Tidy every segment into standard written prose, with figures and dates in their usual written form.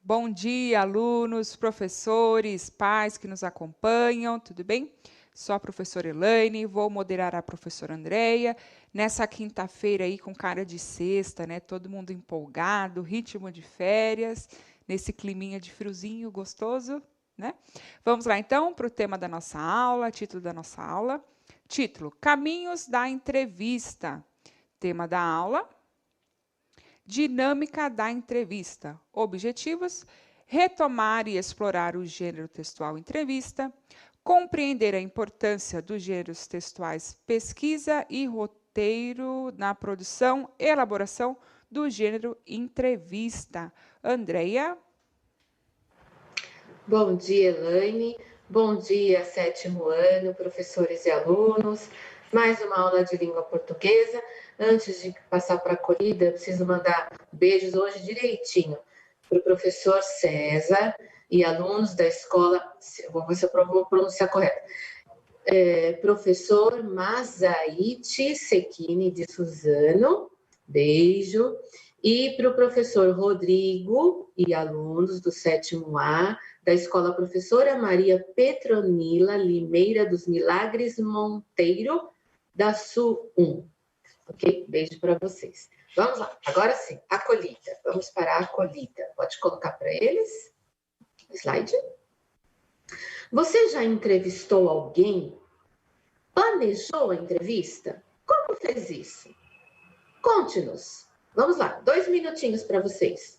Bom dia, alunos, professores, pais que nos acompanham, tudo bem? Sou a professora Elaine, vou moderar a professora Andreia. Nessa quinta-feira aí com cara de sexta, né? Todo mundo empolgado, ritmo de férias, nesse climinha de friozinho gostoso, né? Vamos lá então para o tema da nossa aula, título da nossa aula. Título: Caminhos da entrevista. Tema da aula: dinâmica da entrevista. Objetivos: retomar e explorar o gênero textual entrevista, compreender a importância dos gêneros textuais pesquisa e roteiro na produção e elaboração do gênero entrevista. Andreia? Bom dia, Elaine. Bom dia, 7º ano, professores e alunos. Mais uma aula de língua portuguesa. Antes de passar para a acolhida, eu preciso mandar beijos hoje direitinho para o professor César e alunos da escola, vou ver se eu vou pronunciar correto, professor Masaite Sekini de Suzano, beijo, e para o professor Rodrigo e alunos do 7º A, da escola professora Maria Petronila Limeira dos Milagres Monteiro, da Sul 1. Ok? Beijo para vocês. Vamos lá, agora sim, acolhida. Vamos para a acolhida. Pode colocar para eles? Slide. Você já entrevistou alguém? Planejou a entrevista? Como fez isso? Conte-nos. Vamos lá, 2 minutinhos para vocês.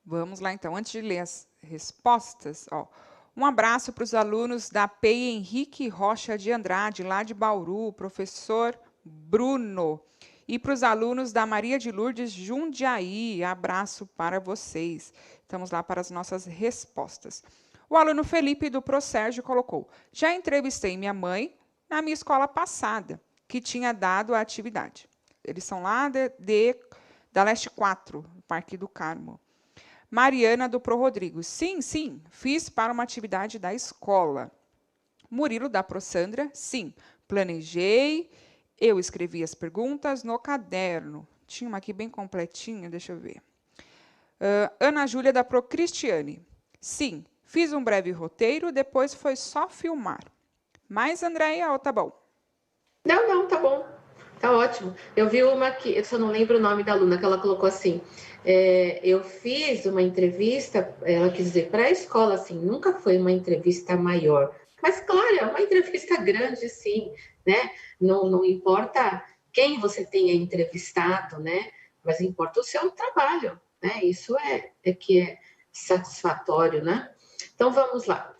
Vamos lá, então. Antes de ler as respostas, um abraço para os alunos da PEI Henrique Rocha de Andrade, lá de Bauru, professor Bruno. E para os alunos da Maria de Lourdes Jundiaí, abraço para vocês. Estamos lá para as nossas respostas. O aluno Felipe do ProSérgio colocou: já entrevistei minha mãe na minha escola passada, que tinha dado a atividade. Eles são lá da Leste 4, Parque do Carmo. Mariana do Pro Rodrigo: sim, fiz para uma atividade da escola. Murilo da Pro Sandra: sim, planejei, eu escrevi as perguntas no caderno. Tinha uma aqui bem completinha, deixa eu ver. Ana Júlia da Pro Cristiane: sim, fiz um breve roteiro, depois foi só filmar. Mais, Andréia, ou tá bom? Não, tá bom. Tá ótimo. Eu vi uma que, eu só não lembro o nome da aluna, que ela colocou assim, eu fiz uma entrevista, ela quis dizer, para a escola, assim, nunca foi uma entrevista maior. Mas, claro, é uma entrevista grande, sim, né? Não importa quem você tenha entrevistado, né? Mas importa o seu trabalho, né? Isso é que é satisfatório, né? Então, vamos lá.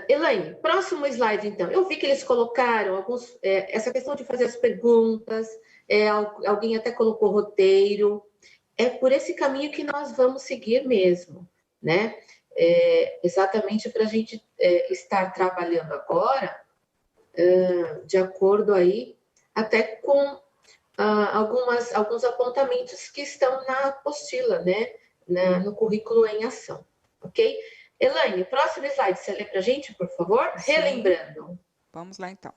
Elaine, próximo slide, então. Eu vi que eles colocaram essa questão de fazer as perguntas, alguém até colocou roteiro. É por esse caminho que nós vamos seguir mesmo, né? Exatamente para a gente estar trabalhando agora, de acordo aí, até com alguns apontamentos que estão na apostila, né? No currículo em ação, ok? Elaine, próximo slide, você lê para a gente, por favor? Sim. Relembrando. Vamos lá, então.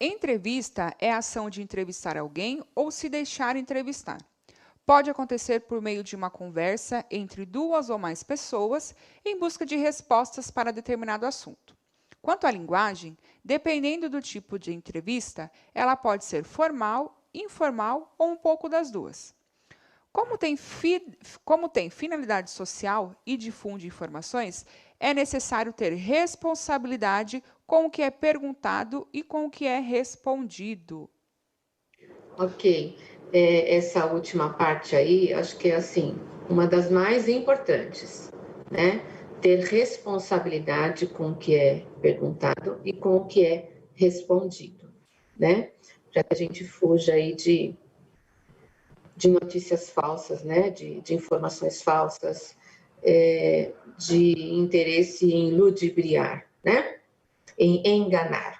Entrevista é a ação de entrevistar alguém ou se deixar entrevistar. Pode acontecer por meio de uma conversa entre duas ou mais pessoas em busca de respostas para determinado assunto. Quanto à linguagem, dependendo do tipo de entrevista, ela pode ser formal, informal ou um pouco das duas. Como tem finalidade social e difunde informações, é necessário ter responsabilidade com o que é perguntado e com o que é respondido. Ok. Essa última parte aí, acho que é assim, uma das mais importantes, né? Ter responsabilidade com o que é perguntado e com o que é respondido, né? Para que a gente fuja aí de notícias falsas, né? De informações falsas, de interesse em ludibriar, né? Em enganar.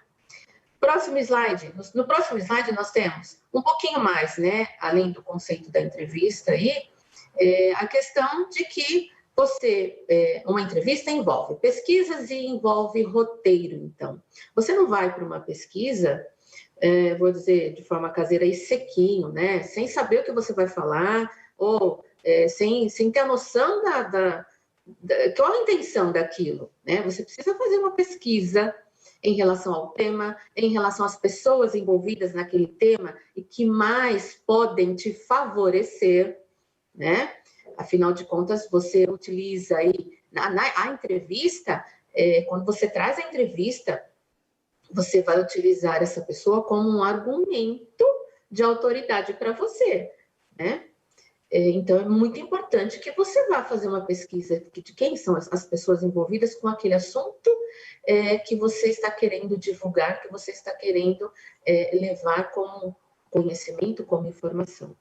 Próximo slide. No próximo slide nós temos um pouquinho mais, né? Além do conceito da entrevista aí, a questão de que uma entrevista envolve pesquisas e envolve roteiro. Então, você não vai para uma pesquisa, vou dizer de forma caseira e sequinho, né? Sem saber o que você vai falar ou sem ter a noção qual a intenção daquilo, né? Você precisa fazer uma pesquisa em relação ao tema, em relação às pessoas envolvidas naquele tema e que mais podem te favorecer, né? Afinal de contas, você utiliza aí a entrevista, quando você traz a entrevista, você vai utilizar essa pessoa como um argumento de autoridade para você, né? Então, é muito importante que você vá fazer uma pesquisa de quem são as pessoas envolvidas com aquele assunto que você está querendo divulgar, que você está querendo levar como conhecimento, como informação,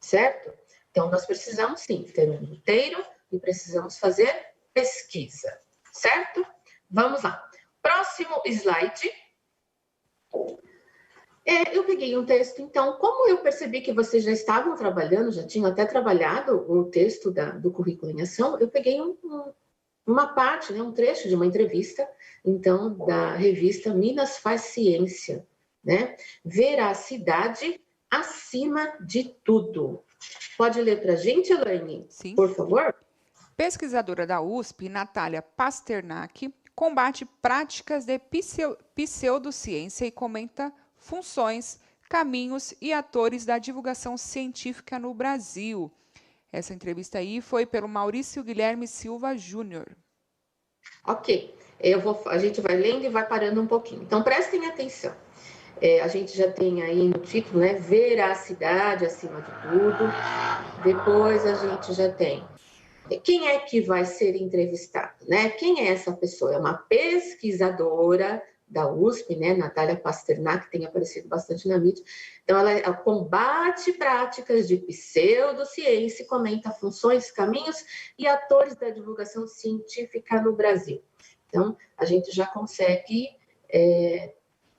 certo? Então, nós precisamos, sim, ter um roteiro e precisamos fazer pesquisa, certo? Vamos lá. Próximo slide. Eu peguei um texto, então, como eu percebi que vocês já estavam trabalhando, já tinham até trabalhado o texto do currículo em ação, eu peguei uma parte, né, um trecho de uma entrevista, então, da revista Minas Faz Ciência, né? Veracidade acima de tudo. Pode ler para a gente, Elaine, Sim. por favor? Pesquisadora da USP, Natália Pasternak, combate práticas de pseudociência e comenta funções, caminhos e atores da divulgação científica no Brasil. Essa entrevista aí foi pelo Maurício Guilherme Silva Júnior. Ok, a gente vai lendo e vai parando um pouquinho. Então, prestem atenção. A gente já tem aí no título, né, veracidade acima de tudo. Depois a gente já tem quem é que vai ser entrevistado, né? Quem é essa pessoa? É uma pesquisadora da USP, né, Natália Pasternak, que tem aparecido bastante na mídia. Então, ela combate práticas de pseudociência e comenta funções, caminhos e atores da divulgação científica no Brasil. Então, a gente já consegue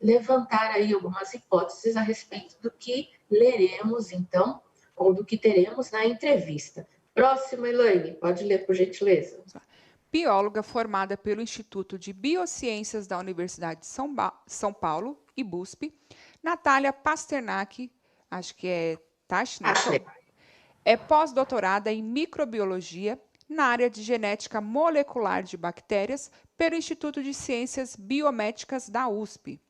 levantar aí algumas hipóteses a respeito do que leremos, então, ou do que teremos na entrevista. Próxima, Elaine, pode ler, por gentileza. Bióloga formada pelo Instituto de Biociências da Universidade de São Paulo, IBUSP, Natália Pasternak, acho que é Tachnak, é pós-doutorada em microbiologia na área de genética molecular de bactérias pelo Instituto de Ciências Biomédicas da USP.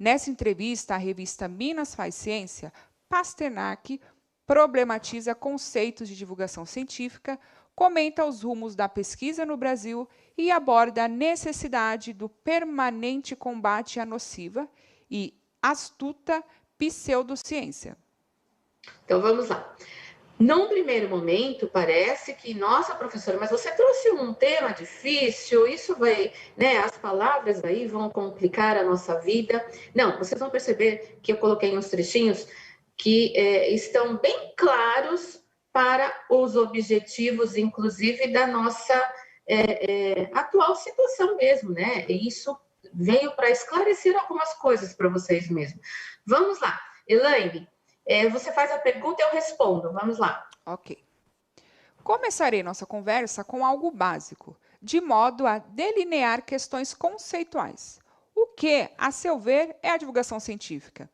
Nessa entrevista à revista Minas Faz Ciência, Pasternak problematiza conceitos de divulgação científica, comenta os rumos da pesquisa no Brasil e aborda a necessidade do permanente combate à nociva e astuta pseudociência. Então, vamos lá. Num primeiro momento, parece que, nossa, professora, mas você trouxe um tema difícil, isso vai, né, as palavras aí vão complicar a nossa vida. Não, vocês vão perceber que eu coloquei uns trechinhos que estão bem claros para os objetivos, inclusive, da nossa atual situação mesmo, né? E isso veio para esclarecer algumas coisas para vocês mesmo. Vamos lá, Elaine. Você faz a pergunta e eu respondo. Vamos lá. Ok. Começarei nossa conversa com algo básico, de modo a delinear questões conceituais. O que, a seu ver, é a divulgação científica?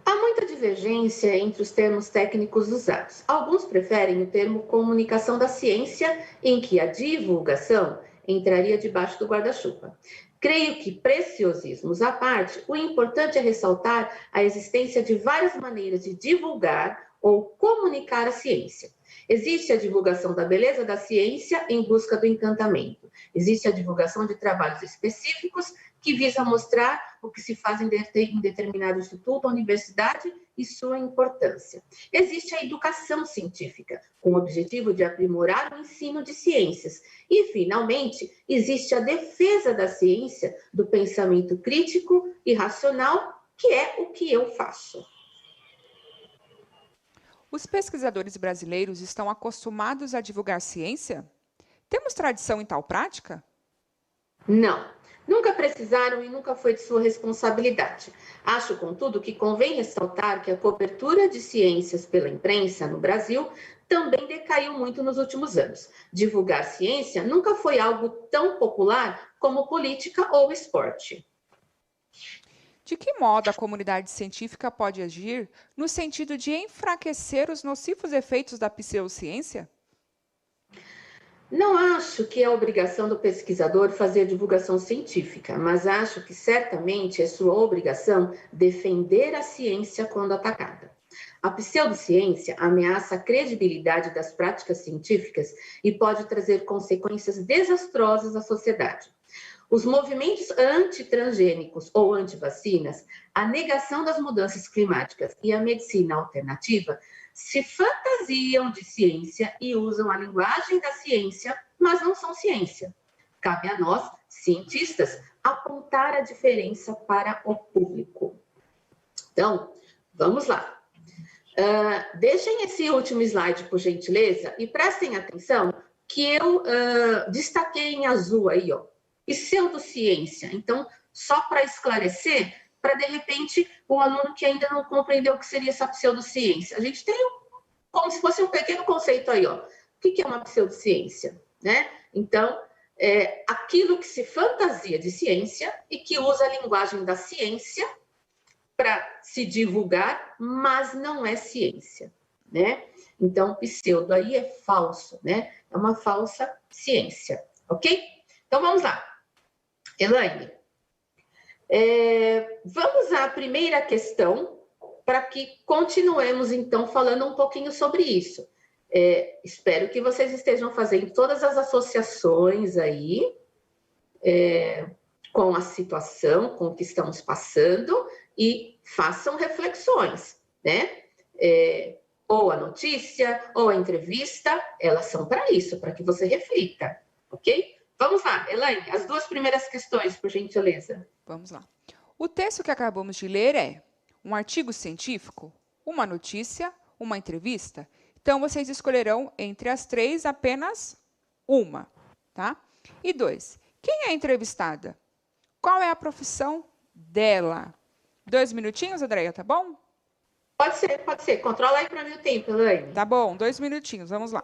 Há muita divergência entre os termos técnicos usados. Alguns preferem o termo comunicação da ciência, em que a divulgação entraria debaixo do guarda-chuva. Creio que, preciosismos à parte, o importante é ressaltar a existência de várias maneiras de divulgar ou comunicar a ciência. Existe a divulgação da beleza da ciência em busca do encantamento. Existe a divulgação de trabalhos específicos que visa mostrar o que se faz em determinado instituto ou universidade e sua importância. Existe a educação científica, com o objetivo de aprimorar o ensino de ciências. E, finalmente, existe a defesa da ciência, do pensamento crítico e racional, que é o que eu faço. Os pesquisadores brasileiros estão acostumados a divulgar ciência? Temos tradição em tal prática? Não, nunca precisaram e nunca foi de sua responsabilidade. Acho, contudo, que convém ressaltar que a cobertura de ciências pela imprensa no Brasil também decaiu muito nos últimos anos. Divulgar ciência nunca foi algo tão popular como política ou esporte. De que modo a comunidade científica pode agir no sentido de enfraquecer os nocivos efeitos da pseudociência? Não acho que é obrigação do pesquisador fazer divulgação científica, mas acho que certamente é sua obrigação defender a ciência quando atacada. A pseudociência ameaça a credibilidade das práticas científicas e pode trazer consequências desastrosas à sociedade. Os movimentos antitransgênicos ou antivacinas, a negação das mudanças climáticas e a medicina alternativa se fantasiam de ciência e usam a linguagem da ciência, mas não são ciência. Cabe a nós, cientistas, apontar a diferença para o público. Então, vamos lá. Deixem esse último slide, por gentileza, e prestem atenção que eu destaquei em azul aí, ó. Pseudociência. Então, só para esclarecer, para de repente o aluno que ainda não compreendeu o que seria essa pseudociência. A gente tem como se fosse um pequeno conceito aí, ó. O que é uma pseudociência, né? Então, aquilo que se fantasia de ciência e que usa a linguagem da ciência para se divulgar, mas não é ciência, né? Então, pseudo aí é falso, né? É uma falsa ciência, ok? Então, vamos lá. Elaine, vamos à primeira questão para que continuemos, então, falando um pouquinho sobre isso. Espero que vocês estejam fazendo todas as associações aí com a situação, com o que estamos passando e façam reflexões, né? Ou a notícia, ou a entrevista, elas são para isso, para que você reflita, ok? Vamos lá, Elaine, as duas primeiras questões, por gentileza. Vamos lá. O texto que acabamos de ler é um artigo científico, uma notícia, uma entrevista. Então, vocês escolherão entre as três apenas uma, tá? E 2, quem é a entrevistada? Qual é a profissão dela? 2 minutinhos, Andréia, tá bom? Pode ser, pode ser. Controla aí para mim o tempo, Elaine. Tá bom, 2 minutinhos, vamos lá.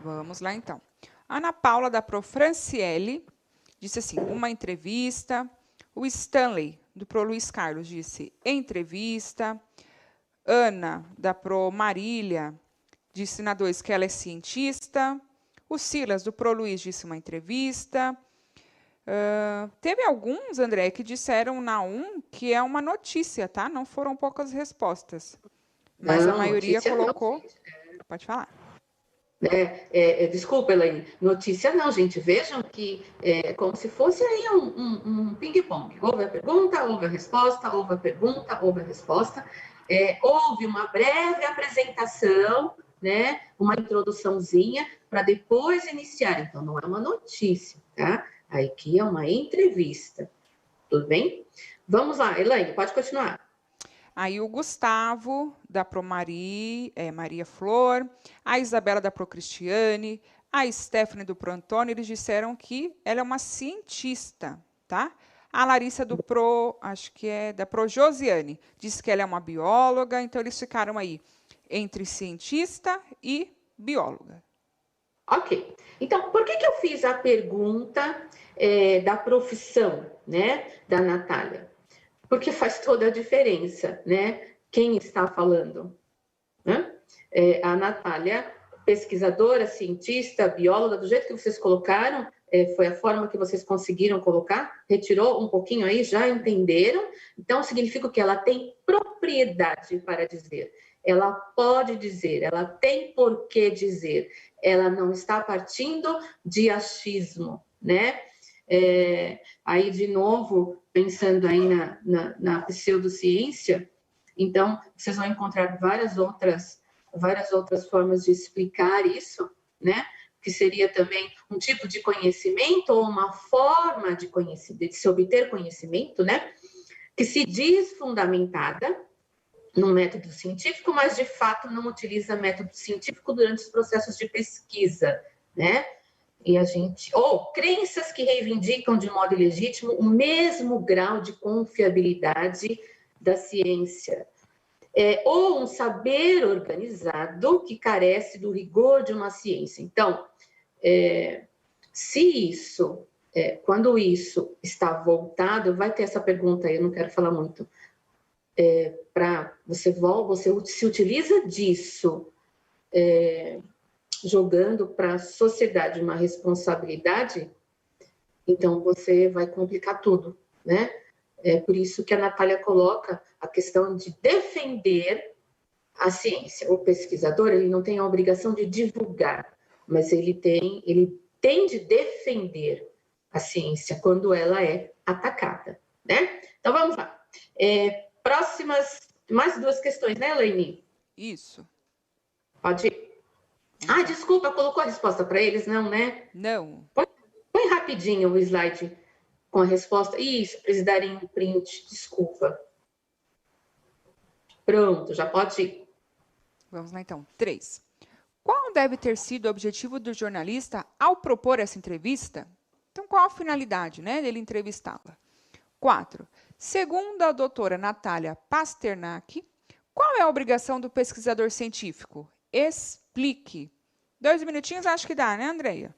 Vamos lá, então. Ana Paula, da Pro Franciele, disse assim, uma entrevista. O Stanley, do Pro Luiz Carlos, disse entrevista. Ana, da Pro Marília, disse na 2 que ela é cientista. O Silas, do Pro Luiz, disse uma entrevista. Teve alguns, André, que disseram na 1 que é uma notícia, tá? Não foram poucas respostas. Mas Não, a maioria notícia colocou... não, Pode falar. Desculpa, Elaine, notícia não, gente. Vejam que é como se fosse aí um ping-pong. Houve a pergunta, houve a resposta, houve a pergunta, houve a resposta. Houve uma breve apresentação, né? Uma introduçãozinha para depois iniciar. Então, não é uma notícia, tá? Aqui é uma entrevista. Tudo bem? Vamos lá, Elaine, pode continuar. Aí o Gustavo, da Pro Maria Flor, a Isabela, da Pro Cristiane, a Stephanie, do Pro Antônio, eles disseram que ela é uma cientista, tá? A Larissa, do Pro, acho que é da Pro Josiane, disse que ela é uma bióloga, então eles ficaram aí entre cientista e bióloga. Ok. Então, por que eu fiz a pergunta da profissão, né, da Natália? Porque faz toda a diferença, né? Quem está falando? Né? A Natália, pesquisadora, cientista, bióloga, do jeito que vocês colocaram, foi a forma que vocês conseguiram colocar? Retirou um pouquinho aí, já entenderam? Então, significa que ela tem propriedade para dizer. Ela pode dizer, ela tem por que dizer. Ela não está partindo de achismo, né? Aí, de novo, pensando aí na pseudociência, então, vocês vão encontrar várias outras formas de explicar isso, né? Que seria também um tipo de conhecimento ou uma forma de se obter conhecimento, né? Que se diz fundamentada num método científico, mas, de fato, não utiliza método científico durante os processos de pesquisa, né? Ou crenças que reivindicam de modo ilegítimo o mesmo grau de confiabilidade da ciência. Ou um saber organizado que carece do rigor de uma ciência. Então, quando isso está voltado, vai ter essa pergunta aí, eu não quero falar muito, você se utiliza disso, jogando para a sociedade uma responsabilidade, então você vai complicar tudo, né? É por isso que a Natália coloca a questão de defender a ciência. O pesquisador, ele não tem a obrigação de divulgar, mas ele tem de defender a ciência quando ela é atacada, né? Então, vamos lá. Próximas, mais 2 questões, né, Elaine? Isso. Pode ir. Desculpa, colocou a resposta para eles, não, né? Não. Põe rapidinho o slide com a resposta. Isso, para eles darem um print, desculpa. Pronto, já pode ir. Vamos lá, então. 3. Qual deve ter sido o objetivo do jornalista ao propor essa entrevista? Então, qual a finalidade, né, dele entrevistá-la? 4. Segundo a doutora Natália Pasternak, qual é a obrigação do pesquisador científico? Explique. 2 minutinhos, acho que dá, né, Andreia?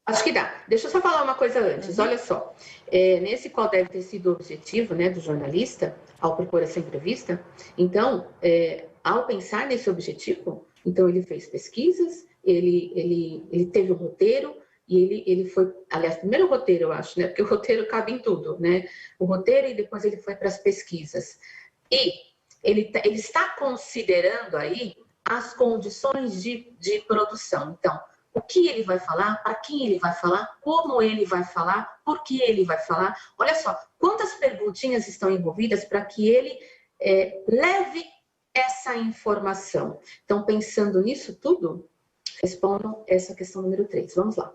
Acho que dá. Deixa eu só falar uma coisa antes. Olha só. Nesse qual deve ter sido o objetivo, né, do jornalista ao propor essa entrevista. Então, ao pensar nesse objetivo, então ele fez pesquisas, ele teve um roteiro e ele foi, aliás, primeiro o roteiro, eu acho, né, porque o roteiro cabe em tudo, né? O roteiro e depois ele foi para as pesquisas. E ele está considerando aí as condições de produção. Então, o que ele vai falar, para quem ele vai falar, como ele vai falar, por que ele vai falar. Olha só, quantas perguntinhas estão envolvidas para que ele leve essa informação. Então, pensando nisso tudo, respondam essa questão número 3. Vamos lá.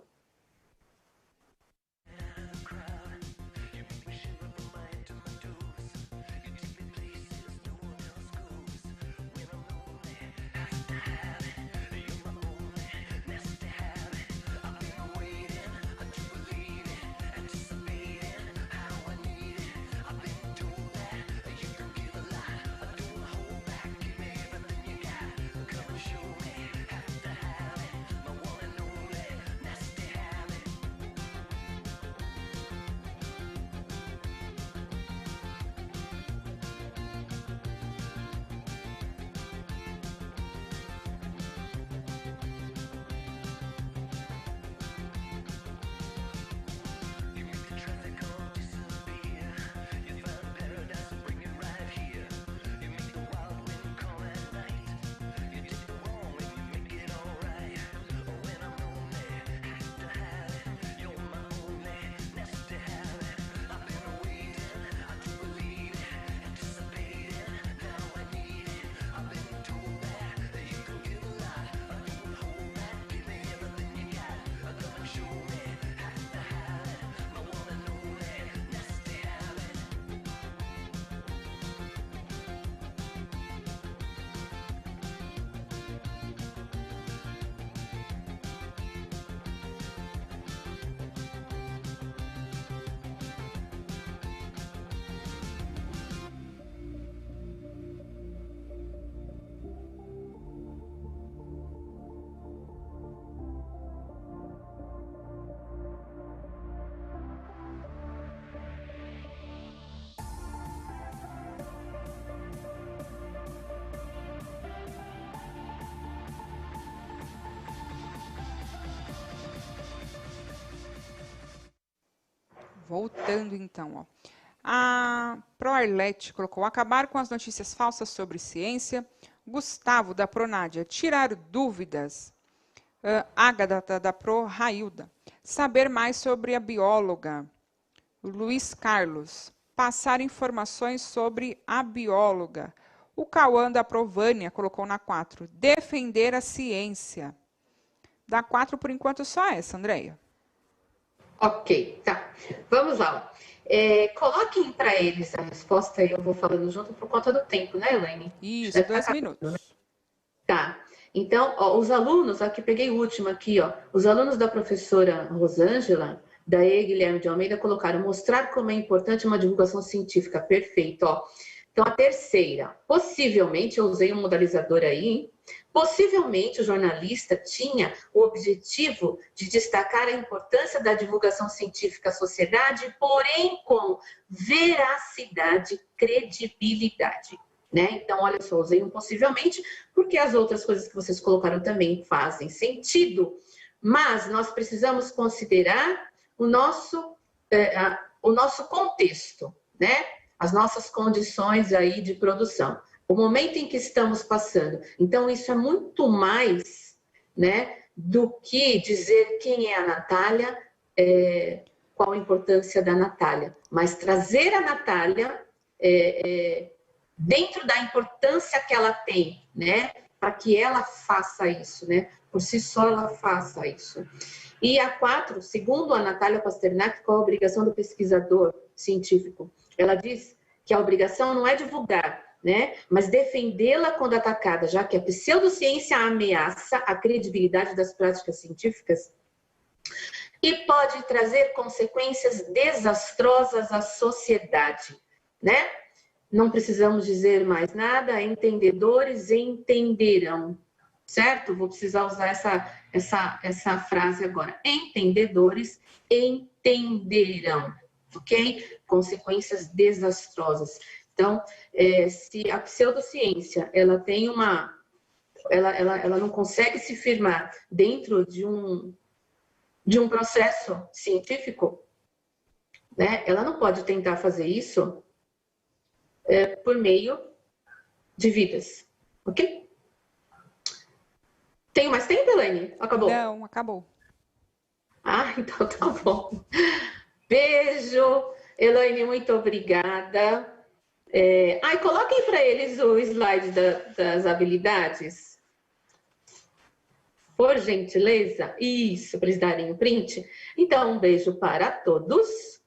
Voltando então, ó. A Proarlete colocou acabar com as notícias falsas sobre ciência. Gustavo, da Pronádia, tirar dúvidas. Ágata, da Pro Railda, saber mais sobre a bióloga. Luiz Carlos, passar informações sobre a bióloga. O Cauã, da Provânia, colocou na 4, defender a ciência. Da 4, por enquanto, só essa, Andréia. Ok, tá. Vamos lá. Coloquem para eles a resposta e eu vou falando junto por conta do tempo, né, Elaine? Isso, 2 minutos. Tá. Então, ó, os alunos, aqui peguei o último aqui, ó. Os alunos da professora Rosângela, da E. Guilherme de Almeida, colocaram mostrar como é importante uma divulgação científica. Perfeito, ó. Então, a terceira, possivelmente, eu usei um modalizador aí, possivelmente o jornalista tinha o objetivo de destacar a importância da divulgação científica à sociedade, porém com veracidade e credibilidade. Né? Então, olha só, usei um possivelmente, porque as outras coisas que vocês colocaram também fazem sentido, mas nós precisamos considerar o nosso contexto, né? As nossas condições aí de produção, o momento em que estamos passando. Então, isso é muito mais, né, do que dizer quem é a Natália, qual a importância da Natália, mas trazer a Natália dentro da importância que ela tem, né, para que ela faça isso, né, por si só ela faça isso. E a 4, segundo a Natália Pasternak, qual a obrigação do pesquisador científico? Ela diz que a obrigação não é divulgar, né, mas defendê-la quando atacada, já que a pseudociência ameaça a credibilidade das práticas científicas e pode trazer consequências desastrosas à sociedade, né? Não precisamos dizer mais nada, entendedores entenderão, certo? Vou precisar usar essa frase agora. Entendedores entenderão, ok? Consequências desastrosas. Então, se a pseudociência, ela tem ela não consegue se firmar dentro de um processo científico, né? Ela não pode tentar fazer isso por meio de vidas, ok? Tem mais tempo, Elaine? Acabou? Não, acabou. Ah, então tá bom. Beijo, Elaine, muito obrigada. Coloquem para eles o slide das habilidades. Por gentileza. Isso, para eles darem o print. Então, um beijo para todos.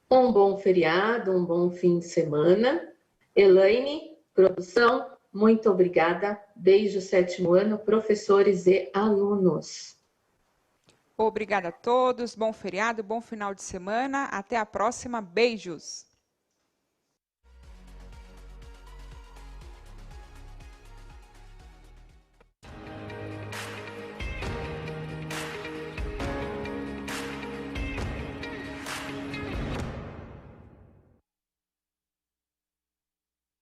Um bom feriado, um bom fim de semana. Elaine, produção, muito obrigada. Beijo, 7º ano, professores e alunos. Obrigada a todos, bom feriado, bom final de semana. Até a próxima, beijos.